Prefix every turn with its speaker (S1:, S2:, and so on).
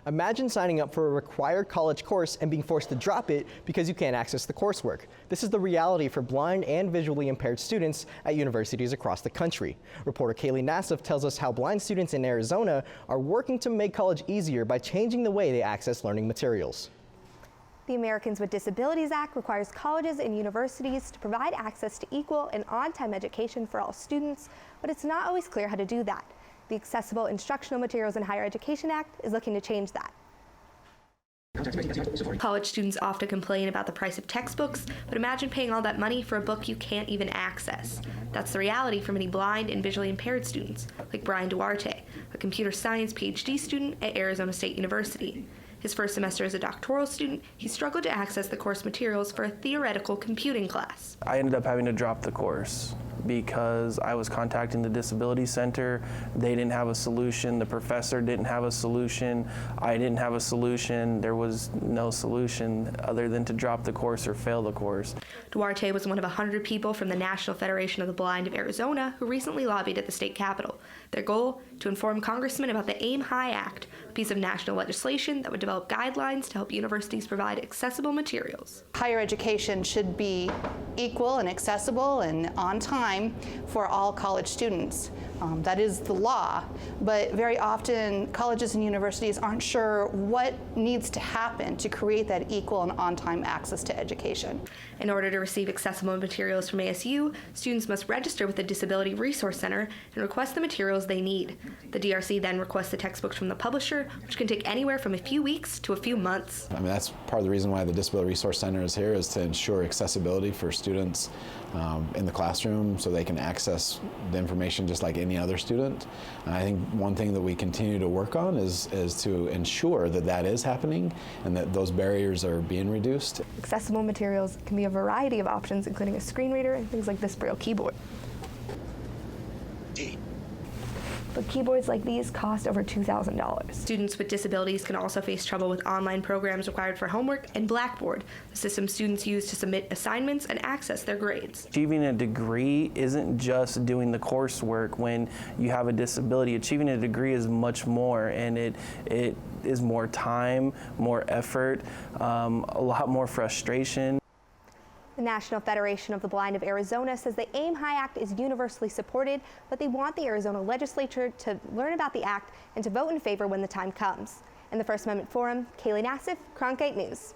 S1: Imagine signing up for a required college course and being forced to drop it because you can't access the coursework. This is the reality for blind and visually impaired students at universities across the country. Reporter Kaly Nasiff tells us how blind students in Arizona are working to make college easier by changing the way they access learning materials.
S2: The Americans with Disabilities Act requires colleges and universities to provide access to equal and on-time education for all students, but it's not always clear how to do that. The Accessible Instructional Materials in Higher Education Act is looking to change that.
S3: College students often complain about the price of textbooks, but imagine paying all that money for a book you can't even access. That's the reality for many blind and visually impaired students, like Brian Duarte, a computer science PhD student at Arizona State University. His first semester as a doctoral student, he struggled to access the course materials for a theoretical computing class.
S4: I ended up having to drop the course because I was contacting the Disability Center. They didn't have a solution. The professor didn't have a solution. I didn't have a solution. There was no solution other than to drop the course or fail the course.
S3: Duarte was one of 100 people from the National Federation of the Blind of Arizona who recently lobbied at the state capitol. Their goal? To inform congressmen about the AIM High Act, a piece of national legislation that would develop guidelines to help universities provide accessible materials.
S5: Higher education should be equal and accessible and on time for all college students. That is the law, but very often colleges and universities aren't sure what needs to happen to create that equal and on-time access to education.
S3: In order to receive accessible materials from ASU, students must register with the Disability Resource Center and request the materials they need. The DRC then requests the textbooks from the publisher, which can take anywhere from a few weeks to a few months.
S6: I mean, that's part of the reason why the Disability Resource Center is here, is to ensure accessibility for students in the classroom so they can access the information just like any other student. And I think one thing that we continue to work on is to ensure that that is happening and that those barriers are being reduced.
S2: Accessible materials can be a variety of options, including a screen reader and things like this Braille keyboard. But keyboards like these cost over $2,000.
S3: Students with disabilities can also face trouble with online programs required for homework and Blackboard, the system students use to submit assignments and access their grades.
S4: Achieving a degree isn't just doing the coursework when you have a disability. Achieving a degree is much more, and it is more time, more effort, a lot more frustration.
S2: The National Federation of the Blind of Arizona says the AIM High Act is universally supported, but they want the Arizona legislature to learn about the act and to vote in favor when the time comes. In the First Amendment Forum, Kaly Nasiff, Cronkite News.